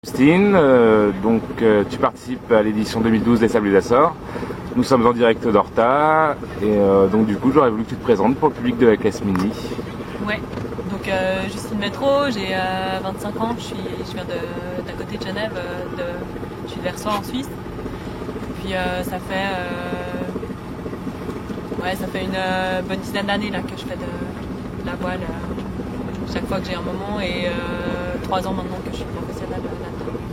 Justine, tu participes à l'édition 2012 des Sables d'Azur. Nous sommes en direct d'Horta et donc du coup j'aurais voulu que tu te présentes pour le public de la classe mini. Ouais, donc Justine Métro, j'ai 25 ans, je viens d'à côté de Genève, je suis de Versoix en Suisse. Et puis ça fait une bonne dizaine d'années là, que je fais de la voile chaque fois que j'ai un moment et 3 ans maintenant que je suis professionnelle là-dedans.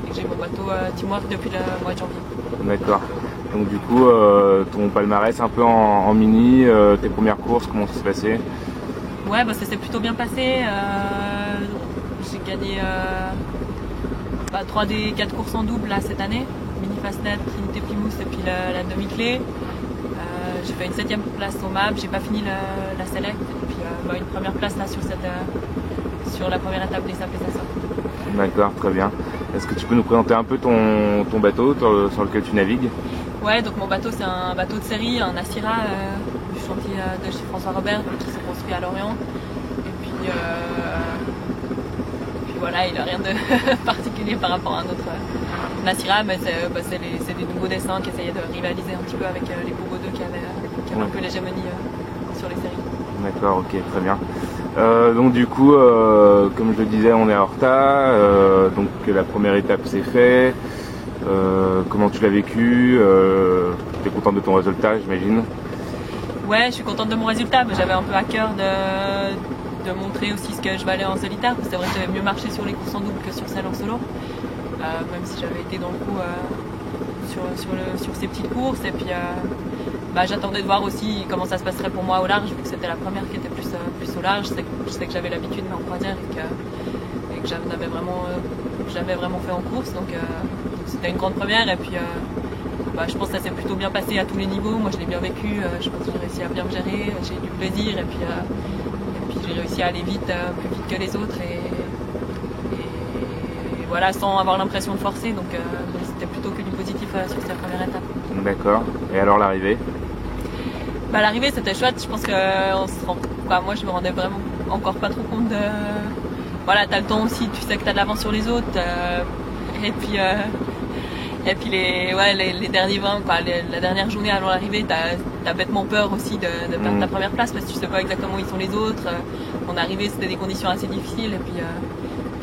Et que j'ai mon bateau Teamwork depuis le mois de janvier. D'accord. Donc du coup ton palmarès un peu en mini, tes premières courses, comment ça s'est passé? Ouais, bah, ça s'est plutôt bien passé. J'ai gagné 3 des 4 courses en double là, cette année. Mini Fastnet, Trinité Plymouth et puis la demi-clé. J'ai fait une 7e place au MAP, j'ai pas fini la Select. Et puis une première place là sur la première étape des Sables d'Azur. D'accord, très bien. Est-ce que tu peux nous présenter un peu ton bateau sur lequel tu navigues? Ouais, donc mon bateau c'est un bateau de série, un Assira du chantier de chez François Robert qui s'est construit à Lorient. Et puis voilà, il n'a rien de particulier par rapport à un autre Assira, mais c'est des nouveaux dessins qui essayaient de rivaliser un petit peu avec les Pogo 2 qui avaient un peu l'hégémonie sur les séries. D'accord, ok, très bien. Donc du coup, comme je le disais, on est à Horta, donc la première étape c'est fait. Comment tu l'as vécu? Tu es contente de ton résultat, j'imagine? Ouais, je suis contente de mon résultat, mais j'avais un peu à cœur de montrer aussi ce que je valais en solitaire, parce que c'est vrai que j'avais mieux marché sur les courses en double que sur celles en solo, même si j'avais été dans le coup sur ces petites courses. Et puis j'attendais de voir aussi comment ça se passerait pour moi au large, vu que c'était la première qui était plus au large. Je sais que j'avais l'habitude mais en croisière et que j'avais vraiment fait en course, donc c'était une grande première. Et puis je pense que ça s'est plutôt bien passé à tous les niveaux. Moi je l'ai bien vécu, je pense que j'ai réussi à bien me gérer, j'ai eu du plaisir et puis j'ai réussi à aller vite, plus vite que les autres et voilà, sans avoir l'impression de forcer, donc c'était plutôt que du positif sur cette première étape. D'accord, et alors l'arrivée? L'arrivée c'était chouette, je pense que moi je me rendais vraiment encore pas trop compte de... Voilà, t'as le temps aussi, tu sais que t'as de l'avance sur les autres, et puis les derniers 20, la dernière journée avant l'arrivée, t'as bêtement peur aussi de perdre ta première place parce que tu sais pas exactement où ils sont les autres. On est arrivé, c'était des conditions assez difficiles et puis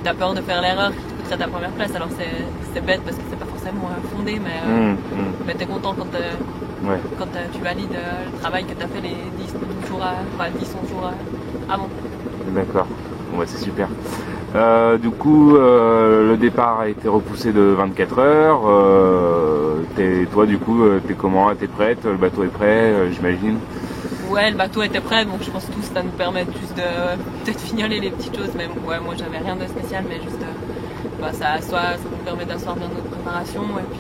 t'as peur de faire l'erreur qui te coûterait ta première place. Alors c'est bête parce que c'est pas forcément fondé, mais t'es content quand tu valides le travail que t'as fait les 10-11 jours avant. D'accord, ouais, c'est super. Du coup, le départ a été repoussé de 24 heures. Toi, du coup, t'es comment? T'es prête? Le bateau est prêt, j'imagine? Ouais, le bateau était prêt, donc je pense que ça nous permet juste de peut-être fignoler les petites choses. Mais ouais, moi, j'avais rien de spécial, mais juste ça nous permet d'asseoir bien notre préparation et puis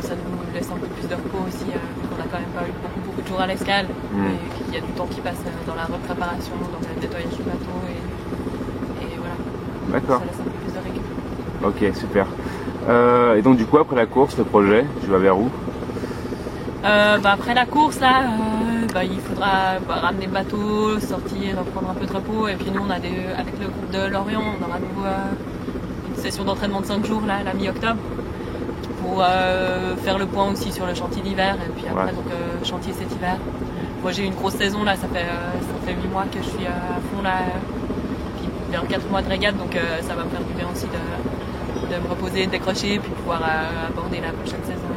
ça nous laisse un peu plus de repos aussi, vu qu'on a quand même pas eu beaucoup de jours à l'escale et qu'il y a du temps qui passe dans la repréparation, dans le nettoyage du bateau et voilà. D'accord. Ça laisse un peu plus de récup. Ok, super. Et donc du coup après la course, le projet, tu vas vers où? Après la course là, il faudra ramener le bateau, sortir, prendre un peu de repos et puis nous on a avec le groupe de Lorient, on aura à nouveau une session d'entraînement de 5 jours là, la mi-octobre, pour faire le point aussi sur le chantier d'hiver et puis après chantier cet hiver. Moi j'ai eu une grosse saison là, ça fait 8 mois que je suis à fond là, puis bien 4 mois de régate, donc ça va me faire du bien aussi de me reposer, de décrocher, puis pouvoir aborder la prochaine saison.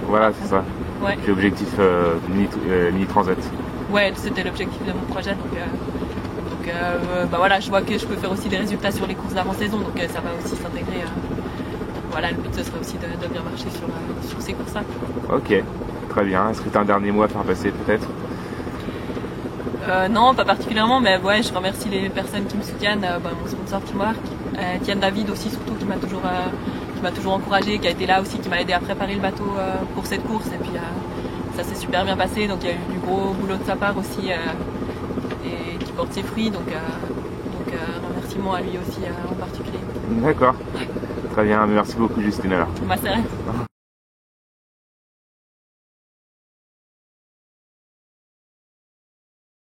Voilà, c'est ça. Ouais. C'est l'objectif mini transat. Ouais, c'était l'objectif de mon projet, donc voilà, je vois que je peux faire aussi des résultats sur les courses d'avant-saison, donc ça va aussi s'intégrer. Voilà, le but ce serait aussi de bien marcher sur ces courses-là. Ok, très bien. Est-ce que tu as un dernier mot à faire passer peut-être? Non, pas particulièrement, mais ouais, je remercie les personnes qui me soutiennent, mon sponsor Teamwork, Tienne David aussi surtout qui m'a toujours encouragé, qui a été là aussi, qui m'a aidé à préparer le bateau pour cette course et puis ça s'est super bien passé, donc il y a eu du gros boulot de sa part aussi et qui porte ses fruits, donc remerciements à lui aussi en particulier. D'accord, très bien, merci beaucoup Justine alors. C'est rien.